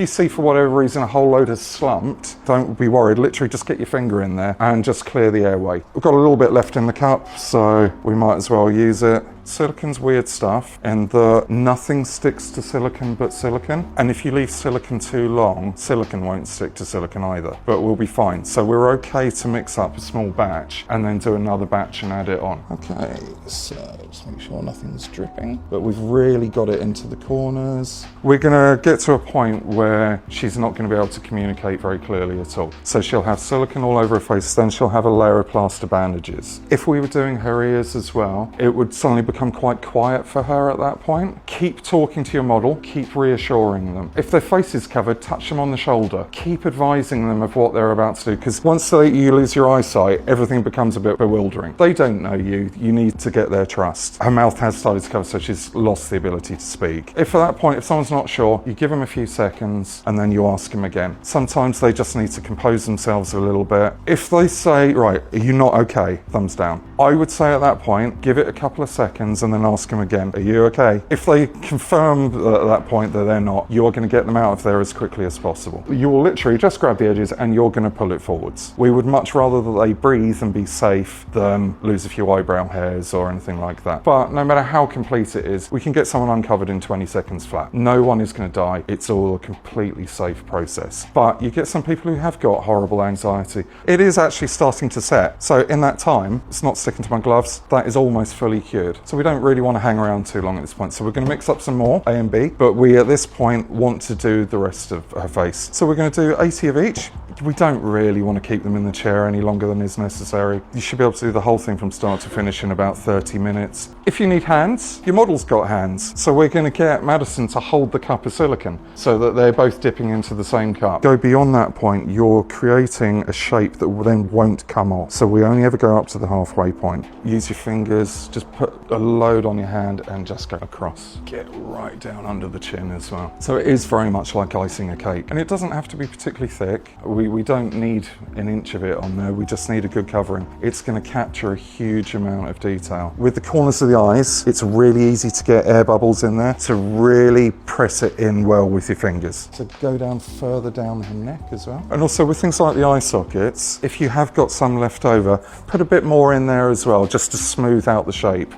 If you see for whatever reason a whole load has slumped, don't be worried. Literally just get your finger in there and just clear the airway. We've got a little bit left in the cup, so we might as well use it. Silicon's weird stuff in that nothing sticks to silicon but silicon. And if you leave silicon too long, silicon won't stick to silicon either, but we'll be fine. So we're okay to mix up a small batch and then do another batch and add it on. Okay, so just make sure nothing's dripping, but we've really got it into the corners. We're gonna get to a point where she's not gonna be able to communicate very clearly at all. So she'll have silicon all over her face, then she'll have a layer of plaster bandages. If we were doing her ears as well, it would suddenly become quite quiet for her at that point. Keep talking to your model, keep reassuring them. If their face is covered, touch them on the shoulder. Keep advising them of what they're about to do, because once you lose your eyesight, everything becomes a bit bewildering. They don't know you, you need to get their trust. Her mouth has started to cover, so she's lost the ability to speak. If at that point, if someone's not sure, you give them a few seconds and then you ask them again. Sometimes they just need to compose themselves a little bit. If they say, right, are you not okay? Thumbs down. I would say at that point, give it a couple of seconds and then ask them again, are you okay? If they confirm at that point that they're not, you're going to get them out of there as quickly as possible. You will literally just grab the edges and you're going to pull it forwards. We would much rather that they breathe and be safe than lose a few eyebrow hairs or anything like that. But no matter how complete it is, we can get someone uncovered in 20 seconds flat. No one is going to die. It's all a completely safe process. But you get some people who have got horrible anxiety. It is actually starting to set. So in that time, it's not sticking to my gloves. That is almost fully cured. So we don't really want to hang around too long at this point. So we're going to mix up some more A and B, but we at this point want to do the rest of her face. So we're going to do 80 of each. We don't really want to keep them in the chair any longer than is necessary. You should be able to do the whole thing from start to finish in about 30 minutes. If you need hands, your model's got hands. So we're going to get Madison to hold the cup of silicon so that they're both dipping into the same cup. Go beyond that point, you're creating a shape that then won't come off. So we only ever go up to the halfway point. Use your fingers, just put a load on your hand and just go across. Get right down under the chin as well. So it is very much like icing a cake. And it doesn't have to be particularly thick. We don't need an inch of it on there, we just need a good covering. It's going to capture a huge amount of detail. With the corners of the eyes, it's really easy to get air bubbles in there, to really press it in well with your fingers. So go down further down her neck as well. And also with things like the eye sockets, if you have got some left over, put a bit more in there as well, just to smooth out the shape.